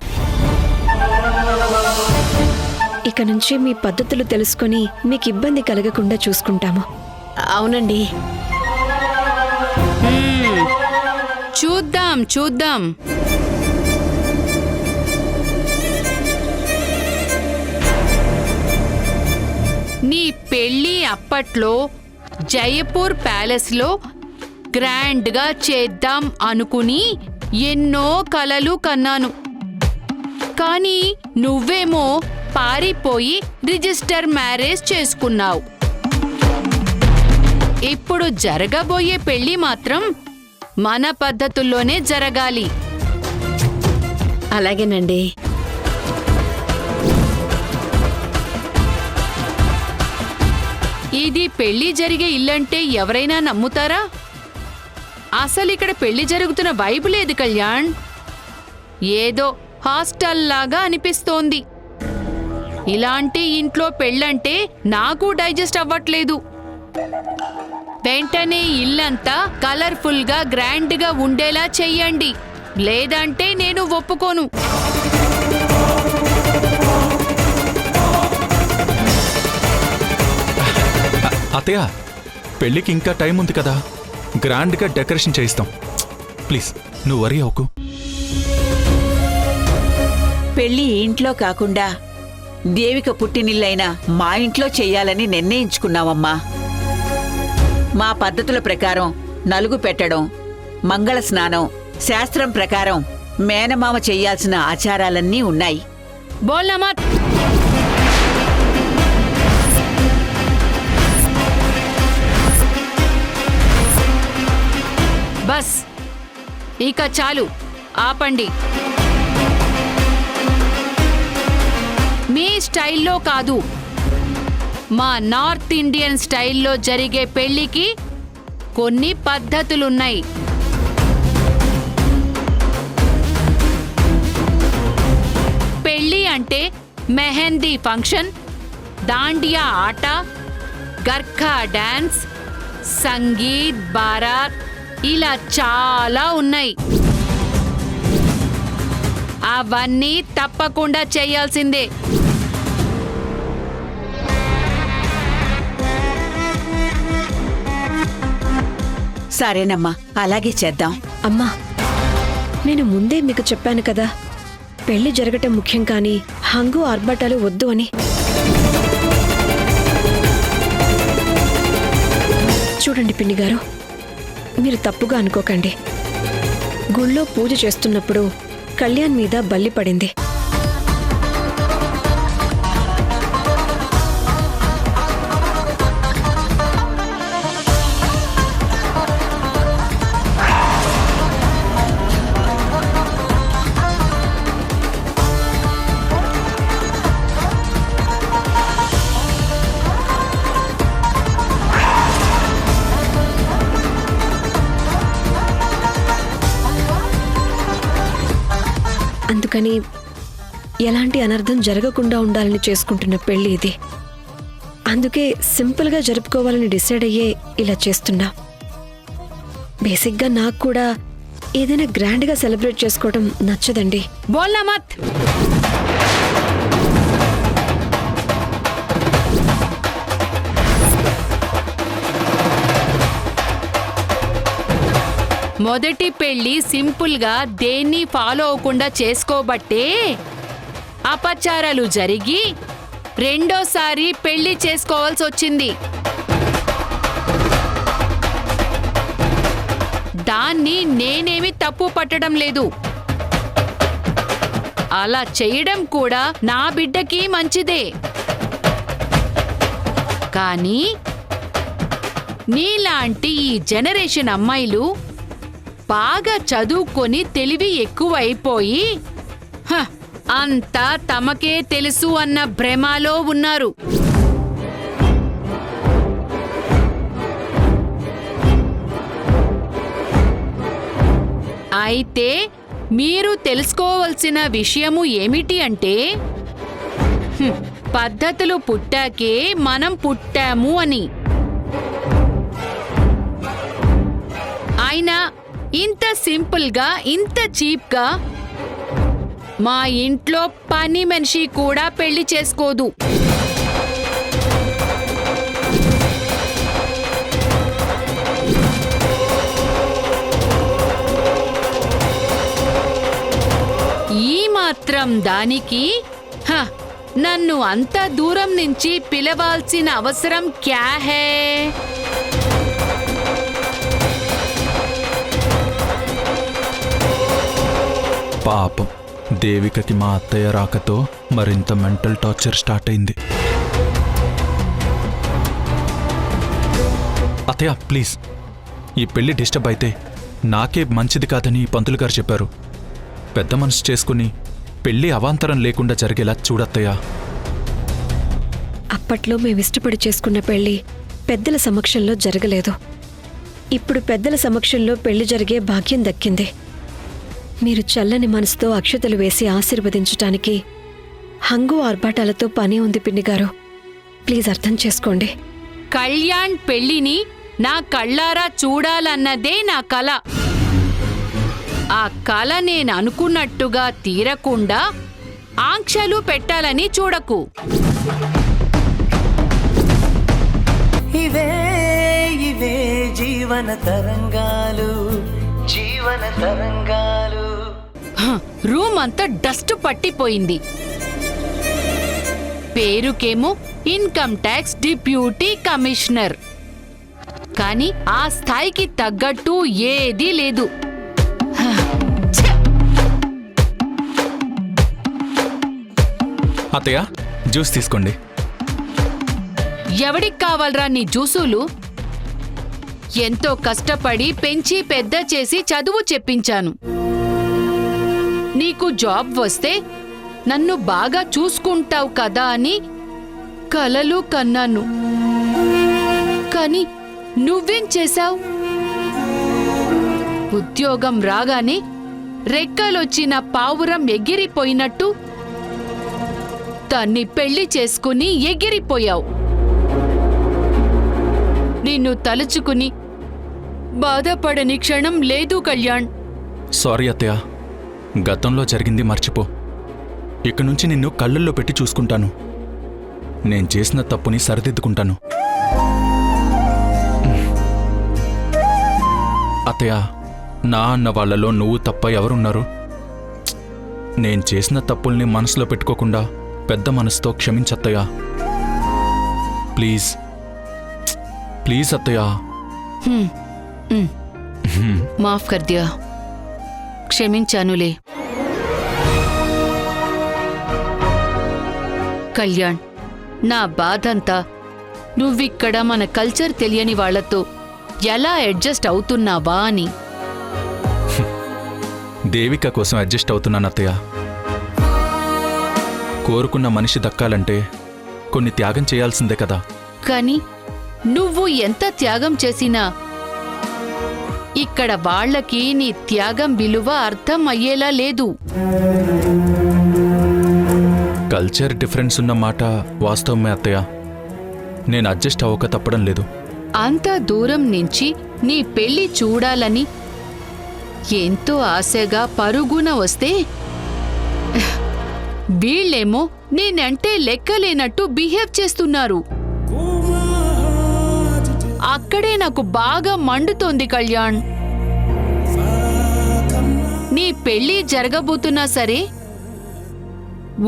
ఇక నుంచి మీ పద్ధతులు తెలుసుకొని మీకు ఇబ్బంది కలగకుండా చూసుకుంటాము. అవునండి. చూద్దాం చూద్దాం. నీ పెళ్లి అప్పట్లో జయపూర్ ప్యాలెస్లో గ్రాండ్గా చేద్దాం అనుకుని ఎన్నో కలలు కన్నాను. కానీ నువ్వేమో పారిపోయి రిజిస్టర్ మ్యారేజ్ చేసుకున్నావు. ఇప్పుడు జరగబోయే పెళ్లి మాత్రం మన పద్ధతుల్లోనే జరగాలి. అలాగేనండి. ఇది పెళ్లి జరిగే ఇల్లంటే ఎవరైనా నమ్ముతారా? అసలు ఇక్కడ పెళ్లి జరుగుతున్న వైబు లేదు కళ్యాణ్. ఏదో హాస్టల్ లాగా అనిపిస్తోంది. ఇలాంటి ఇంట్లో పెళ్ళంటే నాకు డైజెస్ట్ అవ్వట్లేదు. వెంటనే ఇల్లంతా కలర్ఫుల్ గా గ్రాండ్ గా ఉండేలా చెయ్యండి, లేదంటే నేను ఒప్పుకోను. అత్తయ్య, పెళ్ళికి ఇంకా టైం ఉంది కదా, గ్రాండ్గా డెకరేషన్ చేయిస్తాం. ప్లీజ్ నువ్వు వరీ అవ్వకు. పెళ్లి ఇంట్లో కాకుండా దేవిక పుట్టినిల్లైన మా ఇంట్లో చెయ్యాలని నిర్ణయించుకున్నామమ్మా. మా పద్ధతుల ప్రకారం నలుగు పెట్టడం, మంగళ స్నానం, శాస్త్రం ప్రకారం మేనమామ చెయ్యాల్సిన ఆచారాలన్నీ ఉన్నాయి. బోల్నమా. బస్ ఇక చాలు, ఆపండి. మీ స్టైల్లో కాదు, మా నార్త్ ఇండియన్ స్టైల్లో జరిగే పెళ్లికి కొన్ని పద్ధతులున్నాయి. పెళ్లి అంటే మెహందీ ఫంక్షన్, దాండియా ఆట, గర్ఖా డాన్స్, సంగీత్, బారాత్, ఇలా చాలా ఉన్నాయి. అవన్నీ తప్పకుండా చేయాల్సిందే. సరేనమ్మా, అలాగే చేద్దాం. అమ్మా, నేను ముందే మీకు చెప్పాను కదా, పెళ్లి జరగటం ముఖ్యం కానీ హంగు ఆర్భాటాలు వద్దు అని. చూడండి పిన్ని గారు, మీరు తప్పుగా అనుకోకండి. గుళ్ళో పూజ చేస్తున్నప్పుడు కళ్యాణ్ మీద బల్లి పడింది. కానీ ఎలాంటి అనర్థం జరగకుండా ఉండాలని చేసుకుంటున్న పెళ్లి ఇది. అందుకే సింపుల్గా జరుపుకోవాలని డిసైడ్ అయ్యే ఇలా చేస్తున్నా. బేసిక్గా నాకు కూడా ఏదైనా గ్రాండ్గా సెలబ్రేట్ చేసుకోవడం నచ్చదండి. బోల్నా మత్. మొదటి పెళ్లి సింపుల్గా దేన్ని ఫాలో అవ్వకుండా చేసుకోబట్టే అపచారాలు జరిగి రెండోసారి పెళ్లి చేసుకోవాల్సి వచ్చింది. దాన్ని నేనేమి తప్పు పట్టడం లేదు. అలా చేయడం కూడా నా బిడ్డకి మంచిదే. కానీ నీలాంటి ఈ జనరేషన్ అమ్మాయిలు బాగా చదువుకొని తెలివి ఎక్కువైపోయి అంతా తమకే తెలుసు అన్న భ్రమలో ఉన్నారు. అయితే మీరు తెలుసుకోవాల్సిన విషయము ఏమిటి అంటే పద్ధతులు పుట్టాకే మనం పుట్టాము అని. అయినా ఇంత సింపుల్గా ఇంత చీప్గా మా ఇంట్లో పని మనిషి కూడా పెళ్లి చేసుకోదు. ఈ మాత్రం దానికి నన్ను అంత దూరం నుంచి పిలవాల్సిన అవసరం క్యా హే? పాపం దేవికకి మా అత్తయ్య రాకతో మరింత మెంటల్ టార్చర్ స్టార్ట్ అయింది. అత్తయ్య ప్లీజ్, ఈ పెళ్లి డిస్టర్బ్ అయితే నాకే మంచిది కాదని పంతులు గారు చెప్పారు. పెద్ద మనసు చేసుకుని పెళ్లి అవాంతరం లేకుండా జరిగేలా చూడత్తయ్యా. అప్పట్లో మేమిష్టపడి చేసుకున్న పెళ్లి పెద్దల సమక్షంలో జరగలేదు. ఇప్పుడు పెద్దల సమక్షంలో పెళ్లి జరిగే భాగ్యం దక్కింది. మీరు చల్లని మనసుతో అక్షతలు వేసి ఆశీర్వదించటానికి హంగు ఆర్భాటాలతో పని ఉంది పిన్ని గారు. ప్లీజ్ అర్థం చేసుకోండి. కళ్యాణ్ పెళ్లిని నా కళ్ళారా చూడాలన్నదే నా కల. ఆ కల నేను అనుకున్నట్టుగా తీరకుండా ఆంక్షలు పెట్టాలని చూడకు. ఇవే ఇవే జీవన తరంగాలు, జీవన తరంగాలు. రూమ్ అంతా డస్ట్ పట్టిపోయింది. పేరుకేమో ఇన్కమ్ ట్యాక్స్ డిప్యూటీ కమిషనర్, కానీ ఆ స్థాయికి తగ్గట్టు ఏదీ లేదు. అత్తయ్య జ్యూస్ తీసుకోండి. ఎవడికి కావాలరా నీ జ్యూసులు? ఎంతో కష్టపడి పెంచి పెద్ద చేసి చదువు చెప్పించాను. నీకు జాబ్ వస్తే నన్ను బాగా చూసుకుంటావు కదా అని కలలు కన్నాను. కానీ నువ్వేం చేశావు? ఉద్యోగం రాగానే రెక్కలొచ్చిన పావురం ఎగిరిపోయినట్టు దాన్ని పెళ్లి చేసుకుని ఎగిరిపోయావు. నిన్ను తలుచుకుని బాధపడని క్షణం లేదు కళ్యాణ్. సారీ అత్తయ్య, గతంలో జరిగింది మర్చిపో. ఇక నుంచి నిన్ను కళ్ళల్లో పెట్టి చూసుకుంటాను. నేను చేసిన తప్పుని సరిదిద్దుకుంటాను. అత్తయ్య, నా అన్న వాళ్లలో నువ్వు తప్ప ఎవరున్నారు? నేను చేసిన తప్పుల్ని మనసులో పెట్టుకోకుండా పెద్ద మనసుతో క్షమించత్తయ్యా. ప్లీజ్ ప్లీజ్ అత్తయ్య. మాఫ్ కర్ దియా, క్షమించానులే. కళ్యాణ్, నా బాధంతా నువ్విక్కడ మన కల్చర్ తెలియని వాళ్లతో ఎలా అడ్జస్ట్ అవుతున్నావా అని. దేవిక కోసం అడ్జస్ట్ అవుతున్నాను అత్తయ్య. కోరుకున్న మనిషి దక్కాలంటే కొన్ని త్యాగం చేయాల్సిందే కదా. కాని నువ్వు ఎంత త్యాగం చేసినా ఇక్కడ వాళ్లకి నీ త్యాగం విలువ అర్థం అయ్యేలా లేదు. కల్చర్ డిఫరెన్స్ ఉన్న మాట వాస్తవమే అత్తయ్య. నేను అడ్జస్ట్ అవ్వక తప్పడం లేదు. అంత దూరం నుంచి నీ పెళ్లి చూడాలని ఎంతో ఆశగా పరుగున వస్తే వీళ్ళేమో నేనంటే లెక్కలేనట్టు బిహేవ్ చేస్తున్నారు. అక్కడే నాకు బాగా మండుతోంది కళ్యాణ్. నీ పెళ్లి జరగబోతున్నా సరే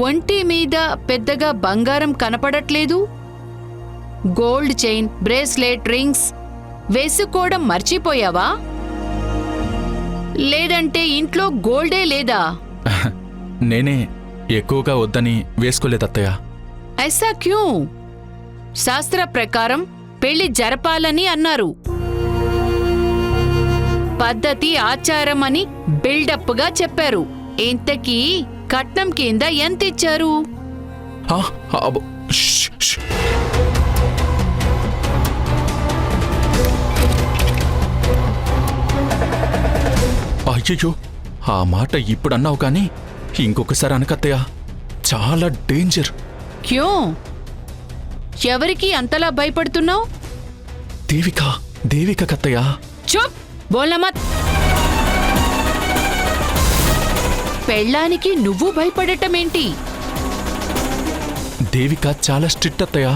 ఒంటి మీద పెద్దగా బంగారం కనపడట్లేదు. గోల్డ్ చైన్, బ్రేస్లెట్, రింగ్స్ వేసుకోవడం మర్చిపోయావా? లేదంటే ఇంట్లో గోల్డే లేదా? నేనే ఎక్కువగా వద్దని వేసుకోలేదత్తయ్య. ఐసా క్యూ? శాస్త్ర ప్రకారం పెళ్లి జరపాలని అన్నారు. పద్ధతి ఆచారం అని బిల్డప్గా చెప్పారు. ఇంతకీ కట్నం కింద ఎంత ఇచ్చారు? అయ్యయ్యో, ఆ మాట ఇప్పుడన్నావు కానీ ఇంకొకసారి అనకత్తయ్య, చాలా డేంజర్. క్యూ? ఎవరికి అంతలా భయపడుతున్నావు? దేవిక కత్తయ్య. చూప్, బోల్నా మత్. పెళ్ళానికి నువ్వు భయపడటమేంటి? దేవిక చాలా స్ట్రిక్ట్ అత్తయ్య.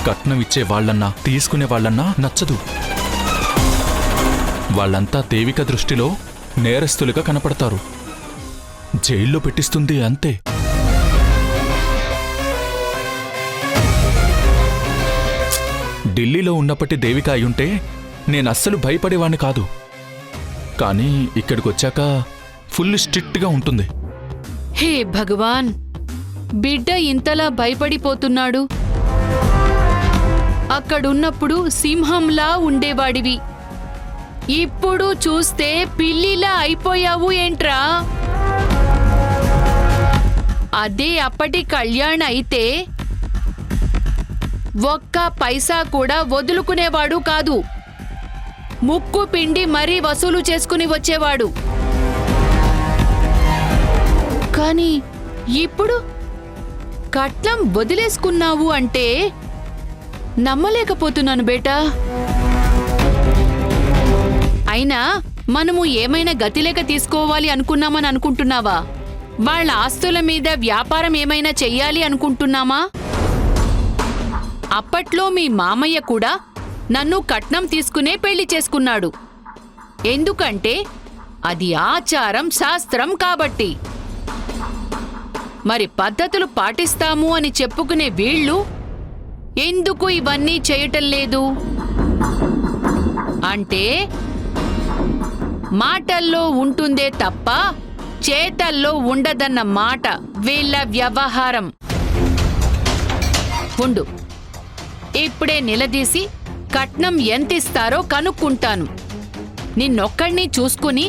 కట్నం ఇచ్చే వాళ్ళన్నా తీసుకునే వాళ్ళన్నా నచ్చదు. వాళ్ళంతా దేవిక దృష్టిలో నేరస్తులుగా కనపడతారు. జైల్లో పెట్టిస్తుంది అంతే. ఢిల్లీలో ఉన్నప్పటి దేవిక అయ్యుంటే నేనస్సలు భయపడేవాణ్ణి కాదు. కానీ ఇక్కడికొచ్చాక ఫుల్ స్ట్రిక్ట్గా ఉంటుంది. హే భగవాన్, బిడ్డ ఇంతలా భయపడిపోతున్నాడు. అక్కడున్నప్పుడు సింహంలా ఉండేవాడివి, ఇప్పుడు చూస్తే పిల్లిలా అయిపోయావు ఏంట్రా? అదే అప్పటి కళ్యాణ్ అయితే ఒక్క పైసా కూడా వదులుకునేవాడు కాదు. ముక్కు పిండి మరీ వసూలు చేసుకుని వచ్చేవాడు. కానీ ఇప్పుడు కట్నం వదిలేసుకున్నావు అంటే నమ్మలేకపోతున్నాను బేటా. అయినా మనము ఏమైనా గతిలేక తీసుకోవాలి అనుకున్నామని అనుకుంటున్నావా? వాళ్ళ ఆస్తుల మీద వ్యాపారం ఏమైనా చెయ్యాలి అనుకుంటున్నామా? అప్పట్లో మీ మామయ్య కూడా నన్ను కట్నం తీసుకునే పెళ్లి చేసుకున్నాడు. ఎందుకంటే అది ఆచారం, శాస్త్రం కాబట్టి. మరి పద్ధతులు పాటిస్తాము అని చెప్పుకునే వీళ్ళు ఎందుకు ఇవన్నీ చేయటం లేదు? అంటే మాటల్లో ఉంటుందే తప్ప చేతల్లో ఉండదన్న మాట వీళ్ళ వ్యవహారం. ఉండు, ఇప్పుడే నిలదీసి కట్నం ఎంతిస్తారో కనుక్కుంటాను. నిన్నొక్కడిని చూసుకుని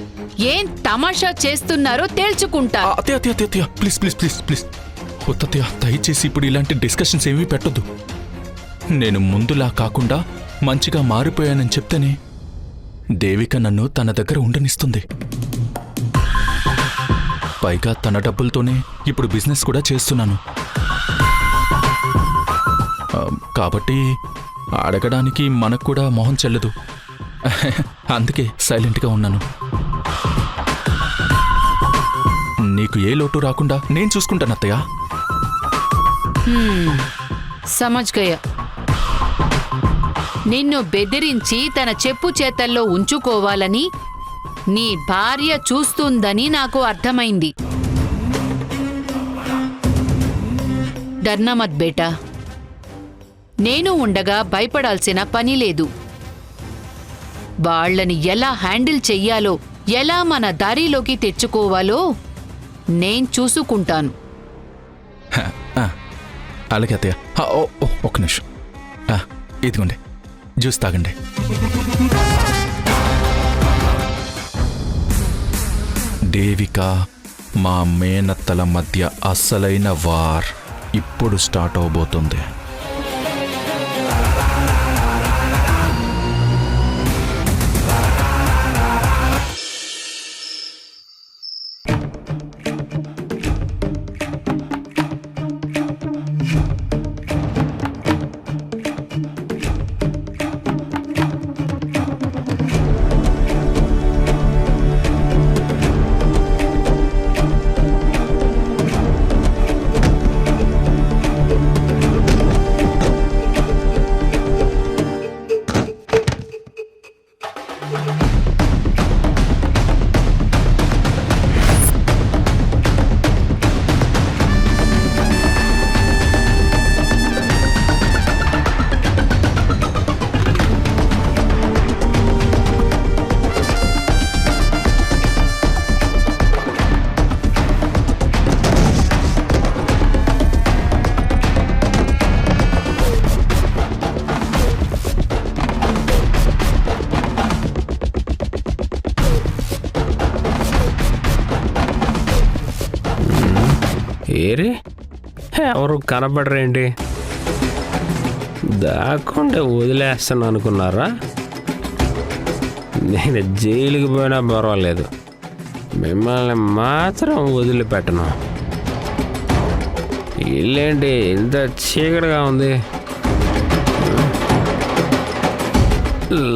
ఏం తమాషా చేస్తున్నారో తేల్చుకుంటా. ప్లీజ్ ప్లీజ్ ప్లీజ్ ప్లీజ్ వద్దత్తయ్య, దయచేసి ఇప్పుడు ఇలాంటి డిస్కషన్స్ ఏమీ పెట్టొద్దు. నేను ముందులా కాకుండా మంచిగా మారిపోయానని చెప్తేనే దేవిక నన్ను తన దగ్గర ఉండనిస్తుంది. పైగా తన డబ్బులతోనే ఇప్పుడు బిజినెస్ కూడా చేస్తున్నాను. కాబట్టి అడగడానికి మనకు కూడా మొహం చెల్లదు. అందుకే సైలెంట్గా ఉన్నాను. నీకు ఏ లోటు రాకుండా నేను చూసుకుంటాను అత్తయ్య. సమజ్ గయా. నిన్ను బెదిరించి తన చెప్పు చేతల్లో ఉంచుకోవాలని నీ భార్య చూస్తుందని నాకు అర్థమైంది. డర్నా మత్ బేటా. నేను ఉండగా భయపడాల్సిన పని లేదు. వాళ్లని ఎలా హ్యాండిల్ చెయ్యాలో, ఎలా మన దారిలోకి తెచ్చుకోవాలో నేను చూసుకుంటాను. అలాగే అత్తయ్య. ఒక్క నిమిషం, ఇదిగోండి జ్యూస్ తాగండి. దేవిక మా మేనత్తల మధ్య అస్సలైన వార్ ఇప్పుడు స్టార్ట్ అవబోతుంది. ఎవరు కనపడరేంటి? దాక్కుంటే వదిలేస్తాను అనుకున్నారా? నేను జైలుకి పోయినా పర్వాలేదు, మిమ్మల్ని మాత్రం వదిలిపెట్టను. ఇల్లేంటి ఇంత చీకటిగా ఉంది?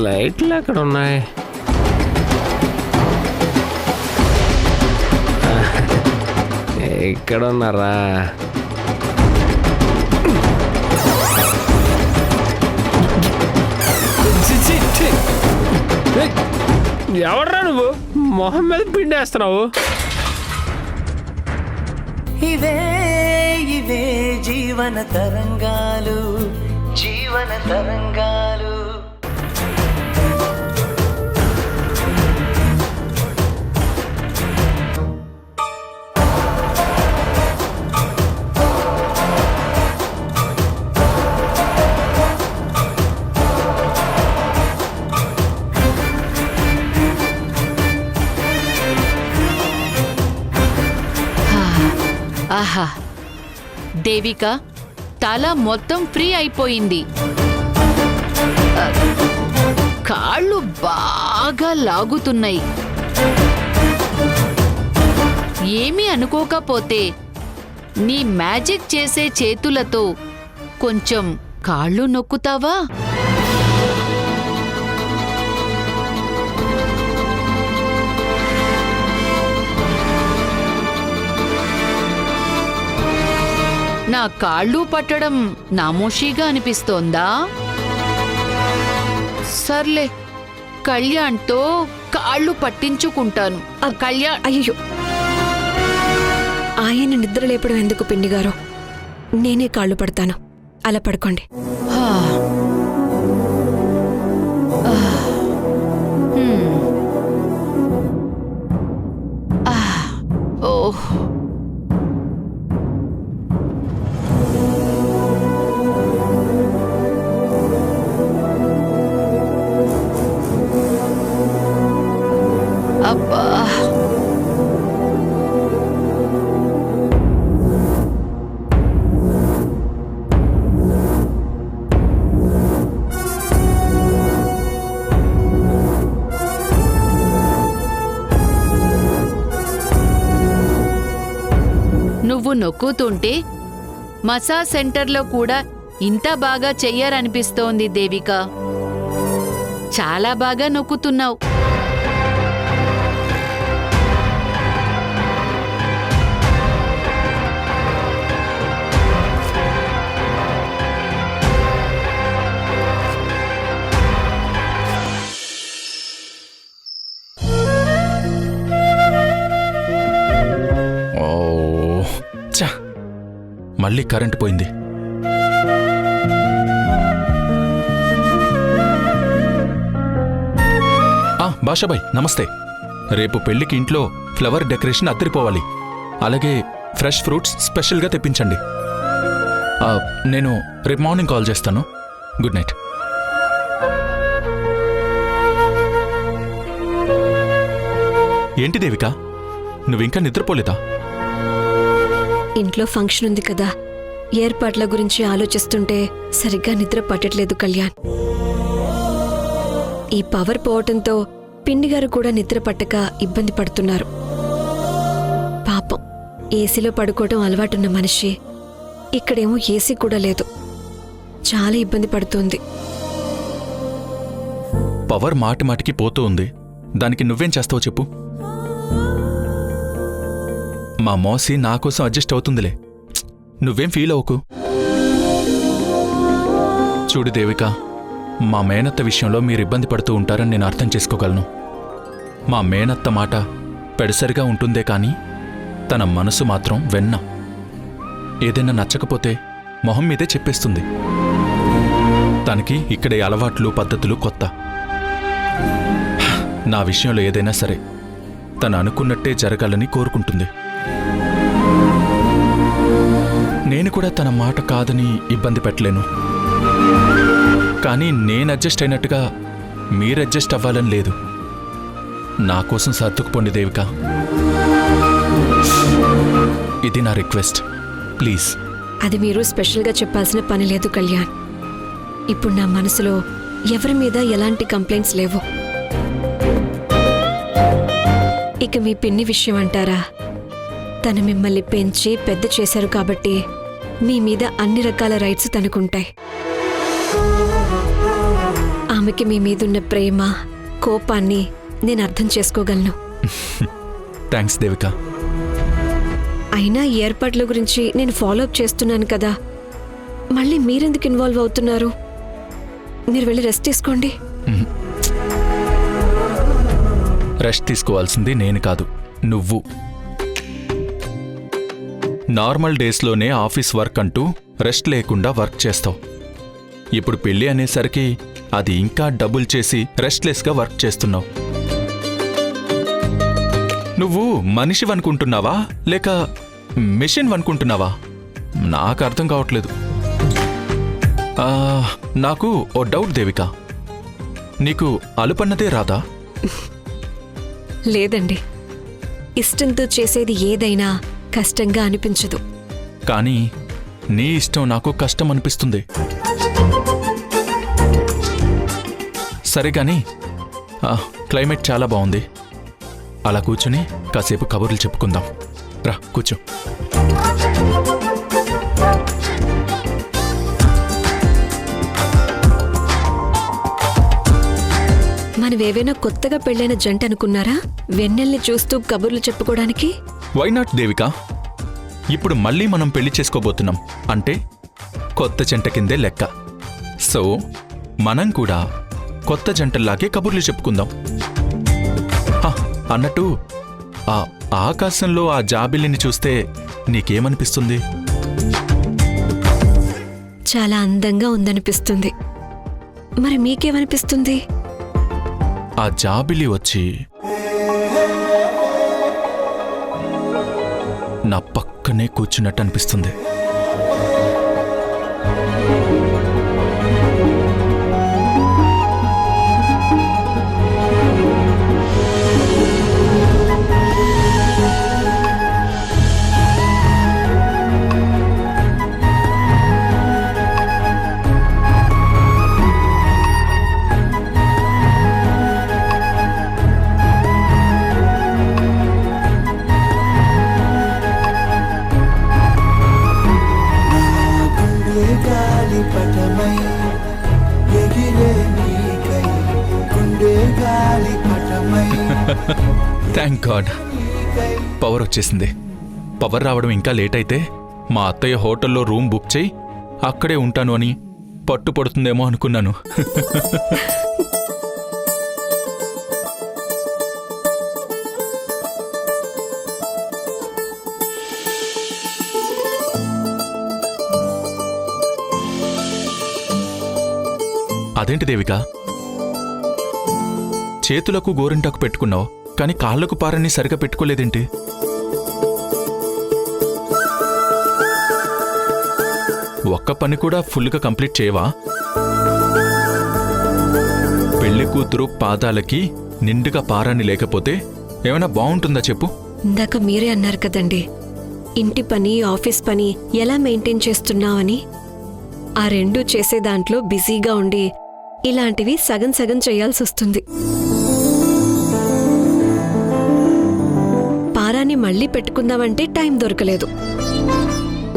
లైట్లు ఎక్కడ ఉన్నాయి? ఇక్కడ ఉన్నారా? ఎవడ్రా నువ్వు? మొహం మీద పిండేస్తున్నావు. ఇవే ఇవే జీవన తరంగాలు, జీవన తరంగాలు. ఆహా, దేవిక తల మొత్తం ఫ్రీ అయిపోయింది. కాళ్ళు బాగా లాగుతున్నాయి. ఏమీ అనుకోకపోతే నీ మ్యాజిక్ చేసే చేతులతో కొంచెం కాళ్ళు నొక్కుతావా? నా కాళ్ళు పట్టడం నామోషీగా అనిపిస్తోందా? సర్లే, కళ్యాణ్తో కాళ్ళు పట్టించుకుంటాను. కళ్యాణ్, అయ్యో, ఆయన నిద్ర లేపడం ఎందుకు పిండి గారు? నేనే కాళ్ళు పడతాను, అలా పడుకోండి. ఓహ్, అబ్బా, నువ్వు నొక్కుతుంటే మసాజ్ సెంటర్లో కూడా ఇంత బాగా చెయ్యారనిపిస్తోంది దేవిక. చాలా బాగా నొక్కుతున్నావు. మళ్ళీ కరెంటు పోయింది. బాషాబాయ్ నమస్తే. రేపు పెళ్లికి ఇంట్లో ఫ్లవర్ డెకరేషన్ అదిరిపోవాలి. అలాగే ఫ్రెష్ ఫ్రూట్స్ స్పెషల్గా తెప్పించండి. నేను రేపు మార్నింగ్ కాల్ చేస్తాను. Good night. ఏంటి దేవిక, నువ్వింకా నిద్రపోలేదా? ఇంట్లో ఫంక్షన్ ఉంది కదా, ఏర్పాట్ల గురించి ఆలోచిస్తుంటే సరిగ్గా నిద్ర పట్టట్లేదు కళ్యాణ్. ఈ పవర్ పోవటంతో పిండిగారు కూడా నిద్ర పట్టక ఇబ్బంది పడుతున్నారు. పాపం, ఏసీలో పడుకోవడం అలవాటున్న మనిషి ఇక్కడేమో ఏసీ కూడా లేదు. చాలా ఇబ్బంది పడుతోంది. పవర్ మాటి మాటికి పోతూ ఉంది, దానికి నువ్వేం చేస్తావో చెప్పు. మా మోసి నా కోసం అడ్జస్ట్ అవుతుందిలే, నువ్వేం ఫీల్ అవ్వకు. చూడు దేవిక, మా మేనత్త విషయంలో మీరు ఇబ్బంది పడుతూ ఉంటారని నేను అర్థం చేసుకోగలను. మా మేనత్త మాట పెడసరిగా ఉంటుందే కానీ తన మనసు మాత్రం వెన్న. ఏదైనా నచ్చకపోతే మొహం మీదే చెప్పేస్తుంది. తనకి ఇక్కడే అలవాట్లు పద్ధతులు కొత్త. నా విషయంలో ఏదైనా సరే తను అనుకున్నట్టే జరగాలని కోరుకుంటుంది. నేను కూడా తన మాట కాదని ఇబ్బంది పెట్టలేను. కానీ నేను అడ్జస్ట్ అయినట్టుగా మీరు అడ్జస్ట్ అవ్వాలని లేదు. నా కోసం సర్దుకుపోండి దేవిక, ఇది నా రిక్వెస్ట్, ప్లీజ్. అది మీరు స్పెషల్గా చెప్పాల్సిన పని లేదు కళ్యాణ్. ఇప్పుడు నా మనసులో ఎవరి మీద ఎలాంటి కంప్లైంట్స్ లేవు. ఇక మీ పిన్ని విషయం అంటారా? తను మిమ్మల్ని పెంచి పెద్ద చేశారు కాబట్టి మీ మీద అన్ని రకాల రైట్స్ తనకుంటాయి. ఆమెకి మీ మీదున్న ప్రేమ, కోపాన్ని నేను అర్థం చేసుకోగలను. థ్యాంక్స్ దేవిక. అయినా ఈ ఏర్పాట్ల గురించి నేను ఫాలోఅప్ చేస్తున్నాను కదా, మళ్ళీ మీరెందుకు ఇన్వాల్వ్ అవుతున్నారు? మీరు వెళ్ళి రెస్ట్ తీసుకోండి. రెస్ట్ తీసుకోవాల్సింది నేను కాదు, నువ్వు. నార్మల్ డేస్లోనే ఆఫీస్ వర్క్ అంటూ రెస్ట్ లేకుండా వర్క్ చేస్తావు. ఇప్పుడు పెళ్ళి అనేసరికి అది ఇంకా డబుల్ చేసి రెస్ట్లెస్గా వర్క్ చేస్తున్నావు. నువ్వు మనిషివనుకుంటున్నావా లేక మిషన్ అనుకుంటున్నావా? నాకు అర్థం కావట్లేదు. నాకు ఓ డౌట్ దేవిక, నీకు అలుపన్నదే రాదా? లేదండి, ఇష్టంతో చేసేది ఏదైనా కష్టంగా అనిపించదు. కానీ నీ ఇష్టం నాకు కష్టం అనిపిస్తుంది. సరే గాని క్లైమేట్ చాలా బాగుంది. అలా కూర్చుని కాసేపు కబుర్లు చెప్పుకుందాం. రా కూర్చో. మనవేవైనా కొత్తగా పెళ్ళైన జంట అనుకున్నారా వెన్నెల్ని చూస్తూ కబుర్లు చెప్పుకోవడానికి? Why not Devika? ఇప్పుడు మళ్ళీ మనం పెళ్లి చేసుకోబోతున్నాం అంటే కొత్త జంట కిందే లెక్క. సో మనం కూడా కొత్త జంటల్లాగే కబుర్లు చెప్పుకుందాం. అన్నట్టు ఆ ఆకాశంలో ఆ జాబిల్లిని చూస్తే నీకేమనిపిస్తుంది? చాలా అందంగా ఉందనిపిస్తుంది. మరి మీకేమనిపిస్తుంది? ఆ జాబిలి వచ్చి నా పక్కనే కూర్చున్నట్టు అనిపిస్తుంది. థ్యాంక్ గాడ్, పవర్ వచ్చేసింది. పవర్ రావడం ఇంకా లేట్ అయితే మా అత్తయ్య హోటల్లో రూమ్ బుక్ చేయి అక్కడే ఉంటాను అని పట్టుపడుతుందేమో అనుకున్నాను. అదేంటి దేవిక, చేతులకు గోరింటాకు పెట్టుకున్నావు కానీ కాళ్లకు పారని సరిగా పెట్టుకోలేదేంటి? ఒక్క పని కూడా ఫుల్గా కంప్లీట్ చేయవా? పెళ్లి కూతురు పాదాలకి నిండుగా పారాని లేకపోతే ఏమైనా బాగుంటుందా చెప్పు? ఇందాక మీరే అన్నారు కదండి, ఇంటి పని ఆఫీస్ పని ఎలా మెయింటైన్ చేస్తున్నావని. ఆ రెండూ చేసే దాంట్లో బిజీగా ఉండి ఇలాంటివి సగం సగం చేయాల్సి వస్తుంది. పారాన్ని మళ్ళీ పెట్టుకుందామంటే టైం దొరకలేదు.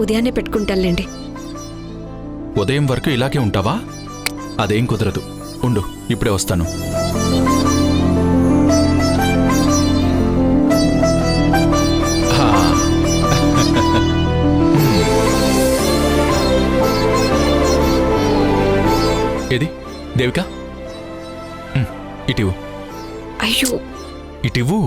ఉదయాన్నే పెట్టుకుంటానులేండి. ఉదయం వరకు ఇలాగే ఉంటావా? అదేం కుదరదు, ఉండు ఇప్పుడే వస్తాను. ఏది దేవిక, ఇటివు. అయ్యో, ఇటివు.